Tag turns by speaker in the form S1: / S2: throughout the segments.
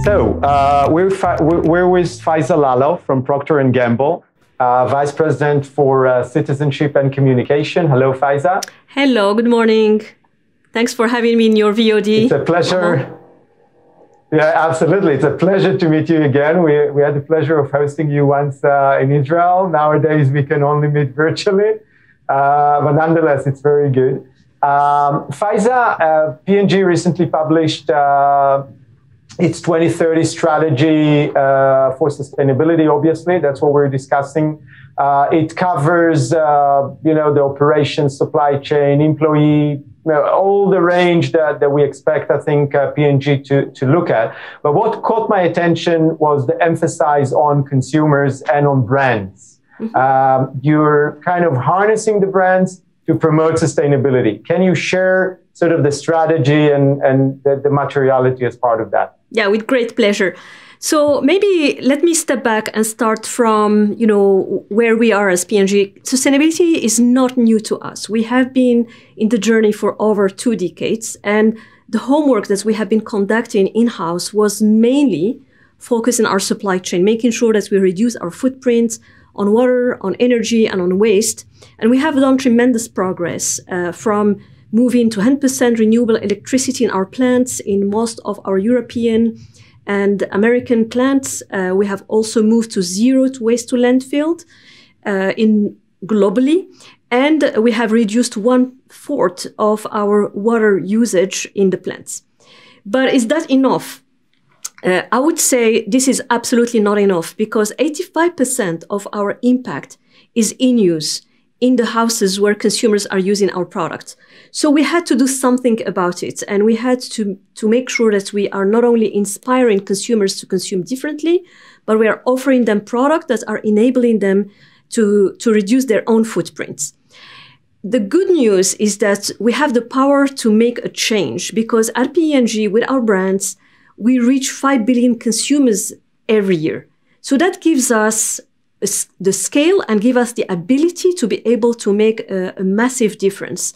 S1: We're with Faiza Lahlou from Procter & Gamble, Vice President for Citizenship and Communication. Hello, Faiza.
S2: Hello, good morning. Thanks for having me in your VOD.
S1: It's a pleasure. Yeah, absolutely. It's a pleasure to meet you again. We had the pleasure of hosting you once in Israel. Nowadays, we can only meet virtually. But nonetheless, it's very good. Faiza, P&G recently published its 2030 strategy for sustainability, obviously. That's what we're discussing. It covers, the operations, supply chain, employee, all the range that we expect, I think, P&G to look at. But what caught my attention was the emphasis on consumers and on brands. Mm-hmm. You're kind of harnessing the brands to promote sustainability. Can you share sort of the strategy and the materiality as part of that?
S2: Yeah, with great pleasure. So maybe let me step back and start from, where we are as P&G. Sustainability is not new to us. We have been in the journey for over 2 decades, and the homework that we have been conducting in-house was mainly focused on our supply chain, making sure that we reduce our footprint on water, on energy, and on waste. And we have done tremendous progress from moving to 100% renewable electricity in our plants in most of our European and American plants. We have also moved to zero waste to landfill globally. And we have reduced 1/4 of our water usage in the plants. But is that enough? I would say this is absolutely not enough, because 85% of our impact is in use in the houses where consumers are using our products. So we had to do something about it. And we had to make sure that we are not only inspiring consumers to consume differently, but we are offering them products that are enabling them to reduce their own footprints. The good news is that we have the power to make a change, because at P&G, with our brands, we reach 5 billion consumers every year. So that gives us the scale and give us the ability to be able to make a massive difference.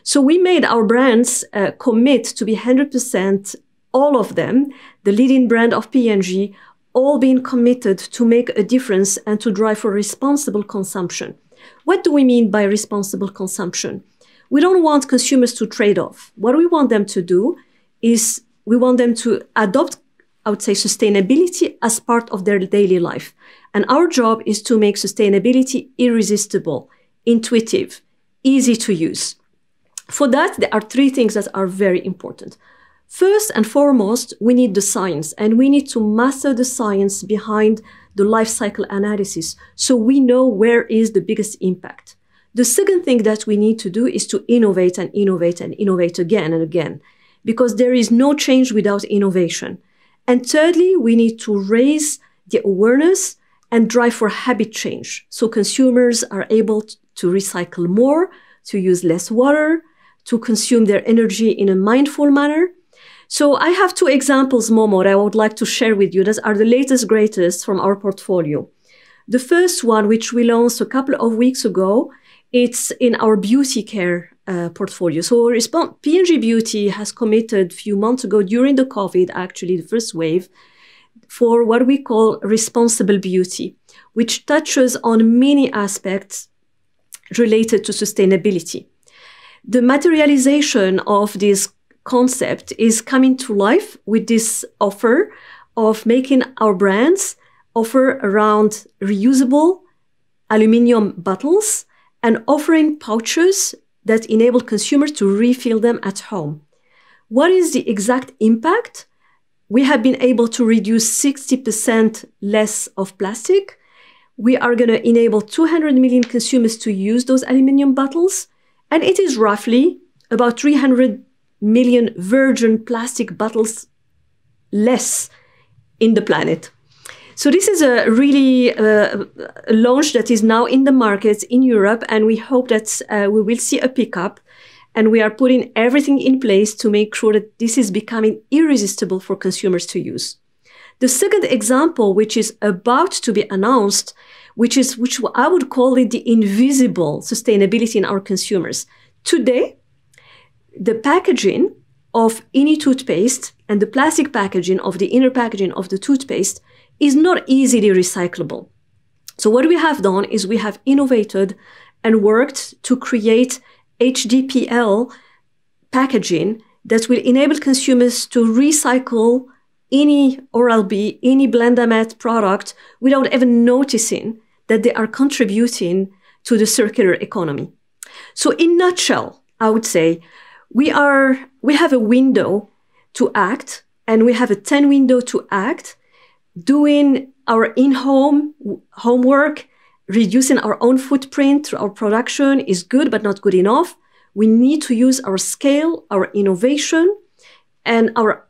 S2: So we made our brands commit to be 100%, all of them, the leading brand of P&G, all being committed to make a difference and to drive for responsible consumption. What do we mean by responsible consumption? We don't want consumers to trade off. What we want them to do is we want them to adopt, I would say, sustainability as part of their daily life. And our job is to make sustainability irresistible, intuitive, easy to use. For that, there are 3 things that are very important. First and foremost, we need the science, and we need to master the science behind the life cycle analysis, so we know where is the biggest impact. The second thing that we need to do is to innovate and innovate and innovate again and again, because there is no change without innovation. And thirdly, we need to raise the awareness and drive for habit change, so consumers are able to recycle more, to use less water, to consume their energy in a mindful manner. So I have 2 examples, Momo, that I would like to share with you that are the latest, greatest from our portfolio. The first one, which we launched a couple of weeks ago, it's in our beauty care portfolio. So P&G Beauty has committed a few months ago during the COVID, actually the first wave, for what we call responsible beauty, which touches on many aspects related to sustainability. The materialization of this concept is coming to life with this offer of making our brands offer around reusable aluminum bottles and offering pouches that enable consumers to refill them at home. What is the exact impact? We have been able to reduce 60% less of plastic. We are going to enable 200 million consumers to use those aluminum bottles. And it is roughly about 300 million virgin plastic bottles less in the planet. So this is a really a launch that is now in the markets in Europe, and we hope that we will see a pickup. And we are putting everything in place to make sure that this is becoming irresistible for consumers to use. The second example, which is about to be announced, which I would call it the invisible sustainability in our consumers. Today, the packaging of any toothpaste and the plastic packaging of the inner packaging of the toothpaste is not easily recyclable. So what we have done is we have innovated and worked to create HDPE packaging that will enable consumers to recycle any Oral-B, any Blendamet product without even noticing that they are contributing to the circular economy. So in a nutshell, I would say we have a window to act, and we have a 10 window to act, doing our in-home homework, reducing our own footprint through our production is good, but not good enough. We need to use our scale, our innovation, and our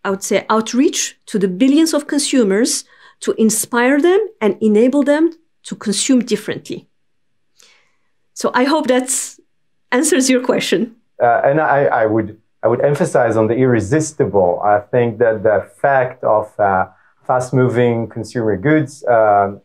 S2: I would say, outreach to the billions of consumers to inspire them and enable them to consume differently. So I hope that answers your question.
S1: And I would emphasize on the irresistible. I think that the fact of fast-moving consumer goods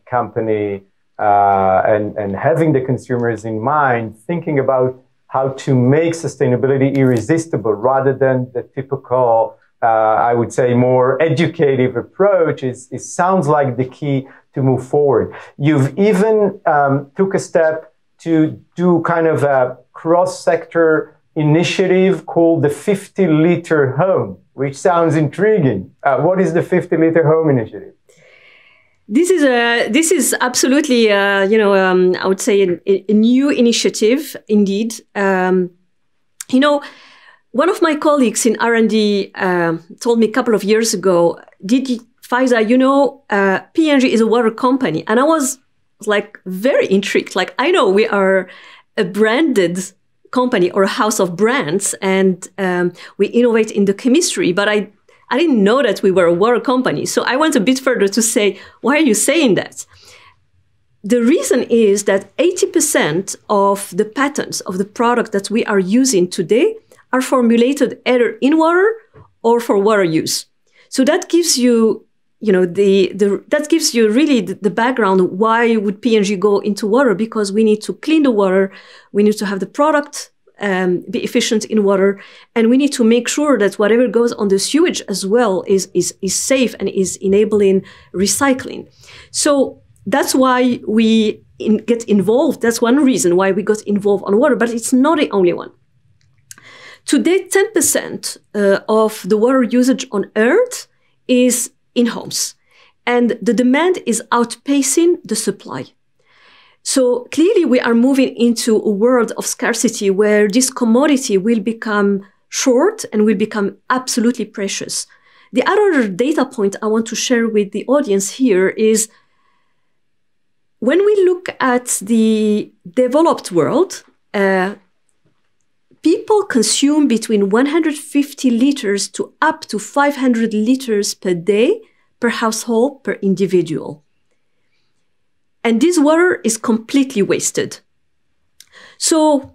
S1: company and having the consumers in mind, thinking about how to make sustainability irresistible rather than the typical, I would say, more educative approach it sounds like the key to move forward. You've even took a step to do kind of a cross-sector initiative called the 50-liter home, which sounds intriguing. What is the 50-liter home initiative?
S2: This is absolutely, I would say a new initiative indeed. One of my colleagues in R&D told me a couple of years ago, Faiza, P&G is a water company. And I was like very intrigued. Like, I know we are a branded company or a house of brands, and we innovate in the chemistry, but I didn't know that we were a water company. So I went a bit further to say, why are you saying that? The reason is that 80% of the patents of the product that we are using today are formulated either in water or for water use. So that gives you, that gives you really the background. Why would P&G go into water? Because we need to clean the water, we need to have the product be efficient in water, and we need to make sure that whatever goes on the sewage as well is safe and is enabling recycling. So that's why we get involved. That's one reason why we got involved on water, but it's not the only one. Today, 10% of the water usage on Earth is in homes, and the demand is outpacing the supply. So clearly, we are moving into a world of scarcity where this commodity will become short and will become absolutely precious. The other data point I want to share with the audience here is when we look at the developed world, people consume between 150 liters to up to 500 liters per day per household, per individual. And this water is completely wasted. So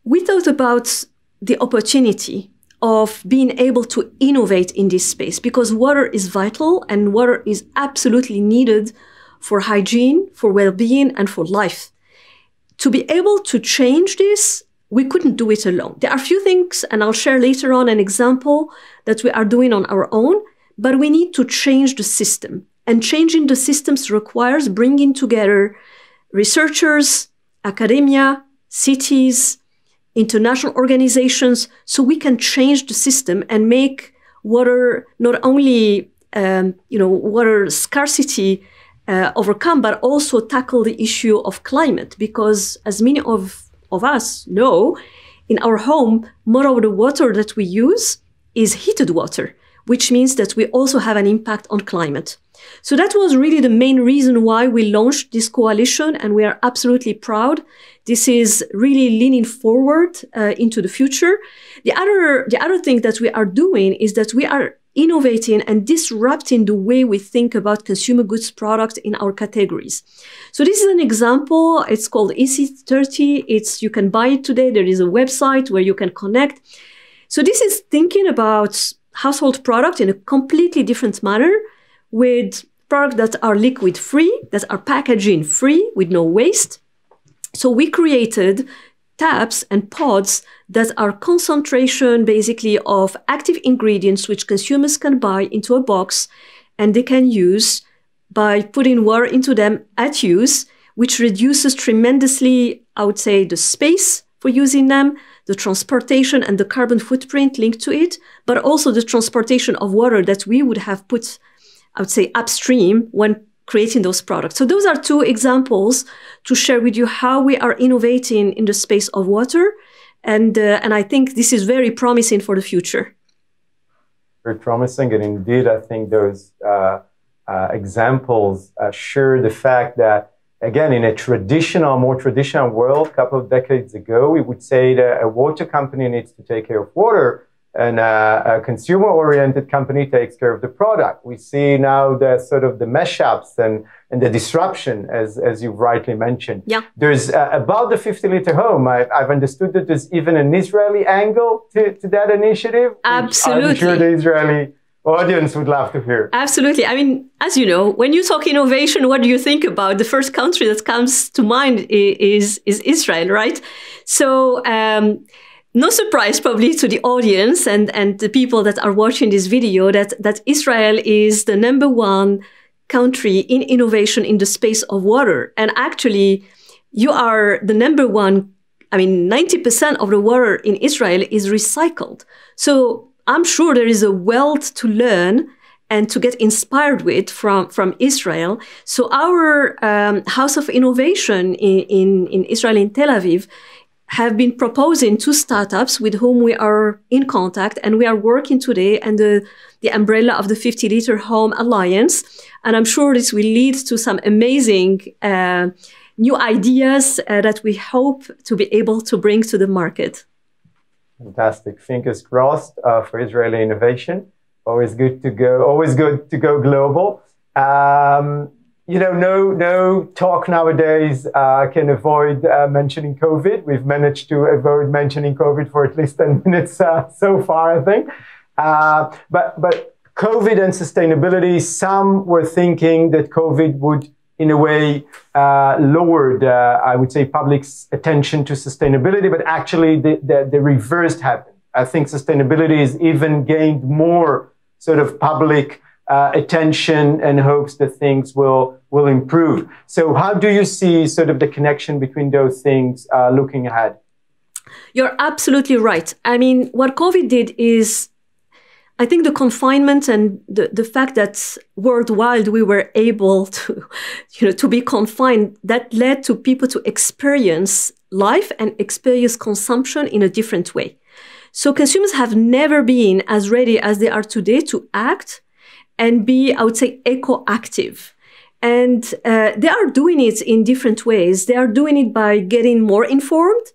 S2: we thought about the opportunity of being able to innovate in this space, because water is vital and water is absolutely needed for hygiene, for well-being, and for life. To be able to change this, we couldn't do it alone. There are a few things, and I'll share later on an example that we are doing on our own, but we need to change the system. And changing the systems requires bringing together researchers, academia, cities, international organizations, so we can change the system and make water not only, water scarcity overcome, but also tackle the issue of climate. Because as many of us know, in our home, more of the water that we use is heated water, which means that we also have an impact on climate. So that was really the main reason why we launched this coalition, and we are absolutely proud. This is really leaning forward into the future. The other thing that we are doing is that we are innovating and disrupting the way we think about consumer goods products in our categories. So this is an example. It's called EC30. You can buy it today. There is a website where you can connect. So this is thinking about household product in a completely different manner, with products that are liquid free, that are packaging free with no waste. So we created tabs and pods that are concentration basically of active ingredients which consumers can buy into a box and they can use by putting water into them at use, which reduces tremendously, I would say, the space for using them, the transportation and the carbon footprint linked to it, but also the transportation of water that we would have put, I would say, upstream when creating those products. So those are two examples to share with you how we are innovating in the space of water. And I think this is very promising for the future.
S1: Very promising. And indeed, I think those examples share the fact that, again, in a more traditional world, a couple of decades ago, we would say that a water company needs to take care of water, and a consumer-oriented company takes care of the product. We see now the sort of the mashups and the disruption, as you've rightly mentioned.
S2: Yeah.
S1: There's about the 50-liter home. I've understood that there's even an Israeli angle to that initiative.
S2: Absolutely.
S1: I'm sure the Israeli audience would love to hear.
S2: Absolutely. I mean, as you know, when you talk innovation, what do you think about? The first country that comes to mind is Israel, right? So, no surprise probably to the audience and the people that are watching this video that Israel is the #1 country in innovation in the space of water. And actually, you are the #1. I mean, 90% of the water in Israel is recycled. So I'm sure there is a wealth to learn and to get inspired with from Israel. So our House of Innovation in Israel, in Tel Aviv, have been proposing 2 startups with whom we are in contact, and we are working today under the umbrella of the 50-liter Home Alliance. And I'm sure this will lead to some amazing new ideas that we hope to be able to bring to the market.
S1: Fantastic. Fingers crossed for Israeli innovation. Always good to go global. You know, no talk nowadays can avoid mentioning COVID. We've managed to avoid mentioning COVID for at least 10 minutes so far, I think. But COVID and sustainability, some were thinking that COVID would, in a way, lower I would say, public's attention to sustainability, but actually the reverse happened. I think sustainability has even gained more sort of public attention and hopes that things will improve. So how do you see sort of the connection between those things looking ahead?
S2: You're absolutely right. I mean, what COVID did is, I think the confinement and the fact that worldwide we were able to be confined, that led to people to experience life and experience consumption in a different way. So consumers have never been as ready as they are today to act and be, I would say, eco-active. And they are doing it in different ways. They are doing it by getting more informed,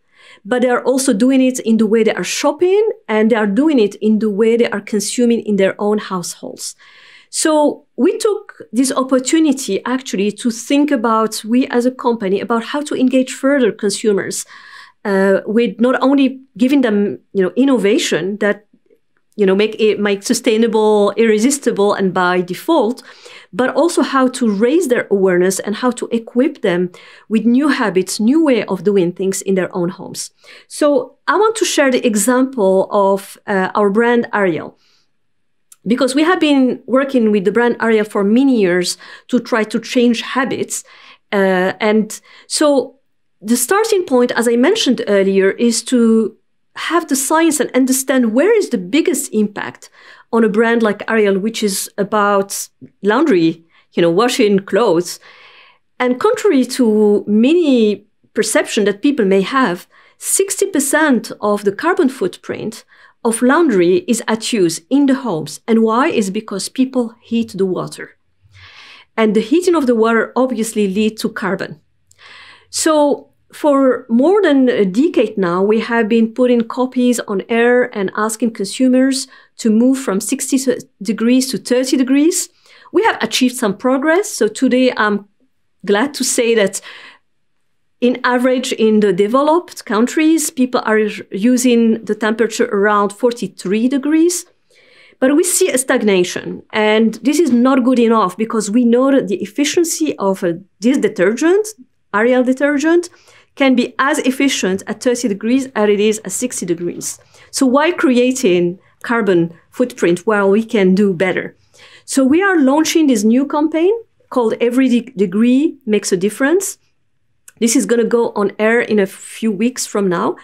S2: but they are also doing it in the way they are shopping, and they are doing it in the way they are consuming in their own households. So we took this opportunity actually to think about, we as a company, about how to engage further consumers with not only giving them, innovation that, make sustainable, irresistible, and by default, but also how to raise their awareness and how to equip them with new habits, new way of doing things in their own homes. So I want to share the example of our brand Ariel, because we have been working with the brand Ariel for many years to try to change habits. And so the starting point, as I mentioned earlier, is to have the science and understand where is the biggest impact on a brand like Ariel, which is about laundry, washing clothes. And contrary to many perception that people may have, 60% of the carbon footprint of laundry is at use in the homes. And why? Is because people heat the water. And the heating of the water obviously leads to carbon. So for more than a decade now, we have been putting copies on air and asking consumers to move from 60 degrees to 30 degrees. We have achieved some progress. So today, I'm glad to say that in average in the developed countries, people are using the temperature around 43 degrees. But we see a stagnation. And this is not good enough because we know that the efficiency of this detergent, Ariel detergent, can be as efficient at 30 degrees as it is at 60 degrees. So why creating carbon footprint while we can do better? So we are launching this new campaign called Every Degree Makes a Difference. This is going to go on air in a few weeks from now.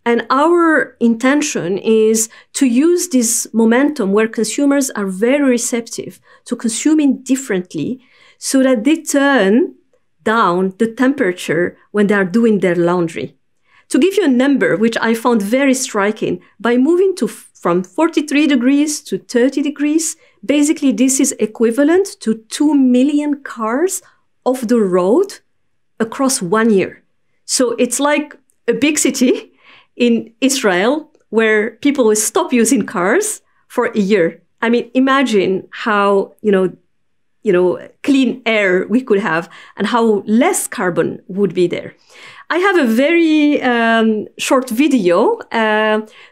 S2: And our intention is to use this momentum where consumers are very receptive to consuming differently so that they turn down the temperature when they are doing their laundry. To give you a number, which I found very striking, by moving from 43 degrees to 30 degrees, basically this is equivalent to 2 million cars off the road across 1 year. So it's like a big city in Israel where people will stop using cars for a year. I mean, imagine how, clean air we could have and how less carbon would be there. I have a very short video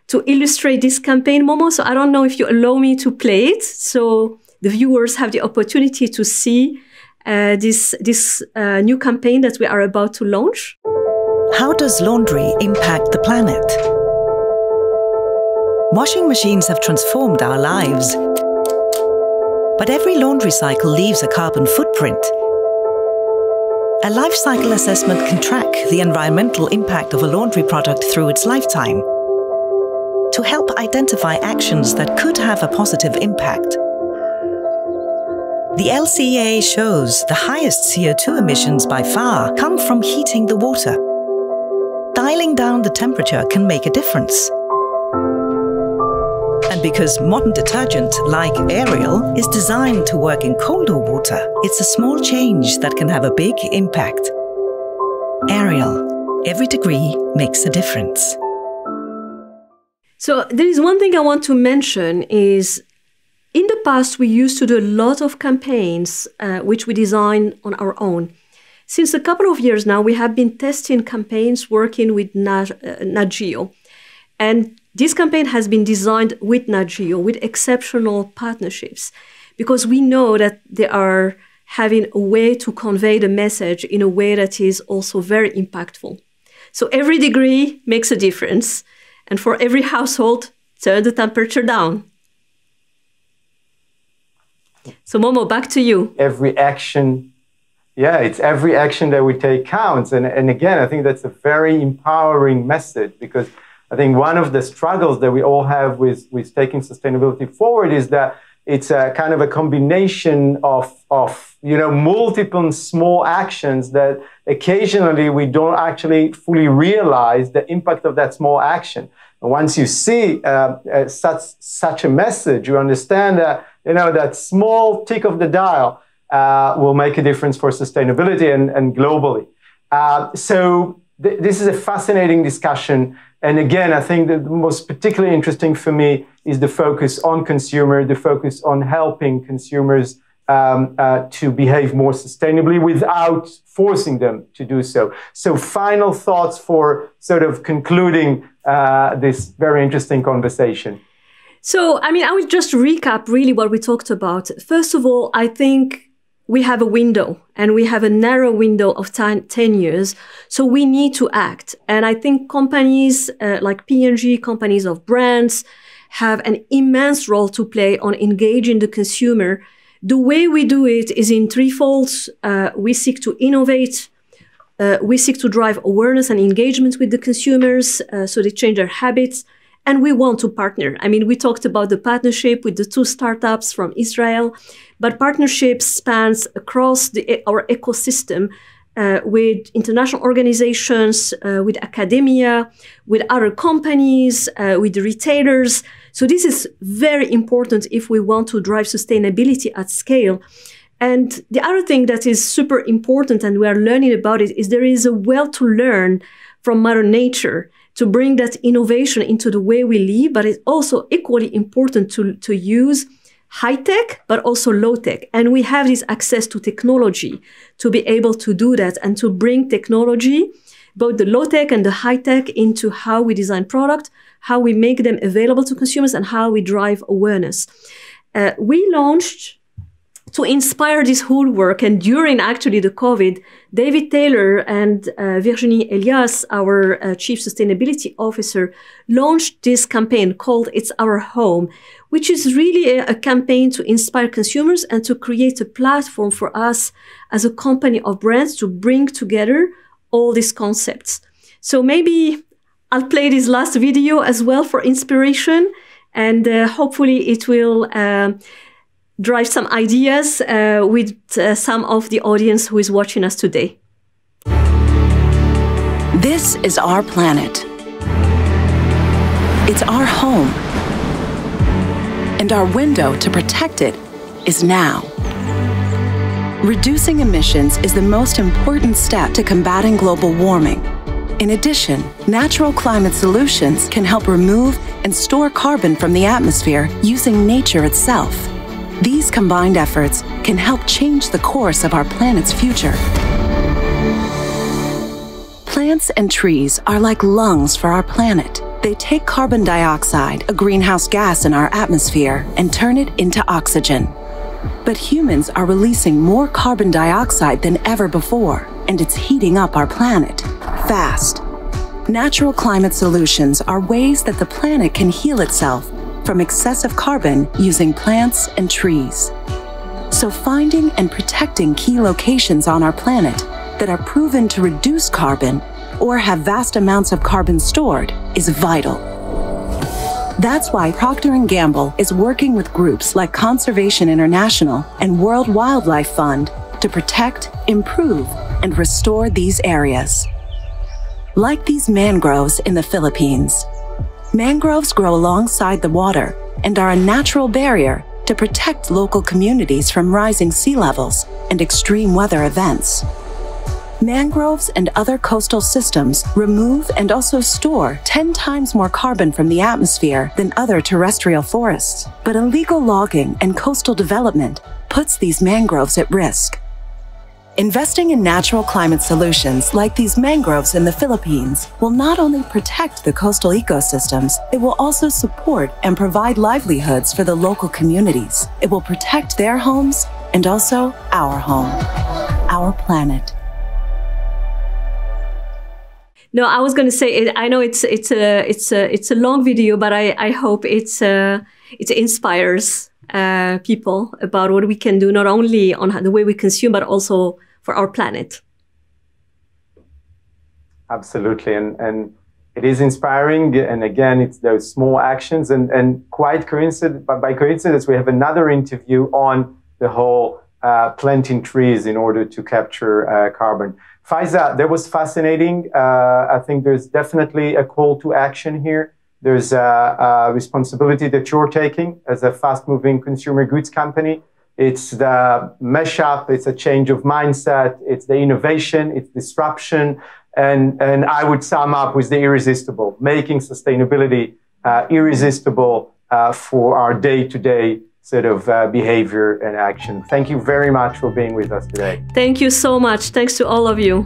S2: to illustrate this campaign, Momo. So I don't know if you allow me to play it, so the viewers have the opportunity to see this new campaign that we are about to launch.
S3: How does laundry impact the planet? Washing machines have transformed our lives. But every laundry cycle leaves a carbon footprint. A life cycle assessment can track the environmental impact of a laundry product through its lifetime to help identify actions that could have a positive impact. The LCA shows the highest CO2 emissions by far come from heating the water. Dialing down the temperature can make a difference. And because modern detergent, like Ariel, is designed to work in colder water, it's a small change that can have a big impact. Ariel, every degree makes a difference.
S2: So there is one thing I want to mention is, in the past, we used to do a lot of campaigns which we design on our own. Since a couple of years now, we have been testing campaigns working with Nat Geo. And this campaign has been designed with Nat Geo, with exceptional partnerships, because we know that they are having a way to convey the message in a way that is also very impactful. So every degree makes a difference. And for every household, turn the temperature down. So Momo, back to you.
S1: Every action. Yeah, it's every action that we take counts. And again, I think that's a very empowering message, because I think one of the struggles that we all have with taking sustainability forward is that it's a kind of a combination of multiple small actions that occasionally we don't actually fully realize the impact of that small action. And once you see such a message, you understand that that small tick of the dial will make a difference for sustainability and globally. So this is a fascinating discussion. And again, I think that the most particularly interesting for me is the focus on consumer, the focus on helping consumers to behave more sustainably without forcing them to do so. So final thoughts for sort of concluding this very interesting conversation.
S2: So, I would just recap really what we talked about. First of all, I think we have a window, and we have a narrow window of 10 years. So we need to act. And I think companies like P&G, companies of brands, have an immense role to play on engaging the consumer. The way we do it is in threefold. We seek to innovate. We seek to drive awareness and engagement with the consumers so they change their habits. And we want to partner. We talked about the partnership with the 2 startups from Israel, but partnerships spans across our ecosystem with international organizations, with academia, with other companies, with retailers. So this is very important if we want to drive sustainability at scale. And the other thing that is super important, and we are learning about it, is there is a well to learn from Mother Nature to bring that innovation into the way we live, but it's also equally important to use high-tech, but also low-tech. And we have this access to technology to be able to do that and to bring technology, both the low-tech and the high-tech, into how we design product, how we make them available to consumers, and how we drive awareness. We launched to inspire this whole work, and during actually the COVID, David Taylor and Virginie Elias, our Chief Sustainability Officer, launched this campaign called It's Our Home, which is really a campaign to inspire consumers and to create a platform for us as a company of brands to bring together all these concepts. So maybe I'll play this last video as well for inspiration, and hopefully it will drive some ideas with some of the audience who is watching us today.
S4: This is our planet. It's our home. And our window to protect it is now. Reducing emissions is the most important step to combating global warming. In addition, natural climate solutions can help remove and store carbon from the atmosphere using nature itself. These combined efforts can help change the course of our planet's future. Plants and trees are like lungs for our planet. They take carbon dioxide, a greenhouse gas in our atmosphere, and turn it into oxygen. But humans are releasing more carbon dioxide than ever before, and it's heating up our planet fast. Natural climate solutions are ways that the planet can heal itself from excessive carbon using plants and trees. So finding and protecting key locations on our planet that are proven to reduce carbon or have vast amounts of carbon stored is vital. That's why Procter & Gamble is working with groups like Conservation International and World Wildlife Fund to protect, improve, and restore these areas. Like these mangroves in the Philippines. Mangroves grow alongside the water and are a natural barrier to protect local communities from rising sea levels and extreme weather events. Mangroves and other coastal systems remove and also store 10 times more carbon from the atmosphere than other terrestrial forests. But illegal logging and coastal development puts these mangroves at risk. Investing in natural climate solutions like these mangroves in the Philippines will not only protect the coastal ecosystems, it will also support and provide livelihoods for the local communities. It will protect their homes and also our home, our planet.
S2: No, I was going to say, I know it's a long video, but I hope it inspires people about what we can do, not only on the way we consume, but also for our planet.
S1: Absolutely, and it is inspiring. And again, it's those small actions, and quite coincident, by coincidence, we have another interview on the whole planting trees in order to capture carbon. Faiza, that was fascinating. I think there's definitely a call to action here. There's a responsibility that you're taking as a fast-moving consumer goods company. It's the mesh-up, it's a change of mindset, it's the innovation, it's disruption, and I would sum up with the irresistible, making sustainability irresistible for our day-to-day sort of behavior and action. Thank you very much for being with us today.
S2: Thank you so much. Thanks to all of you.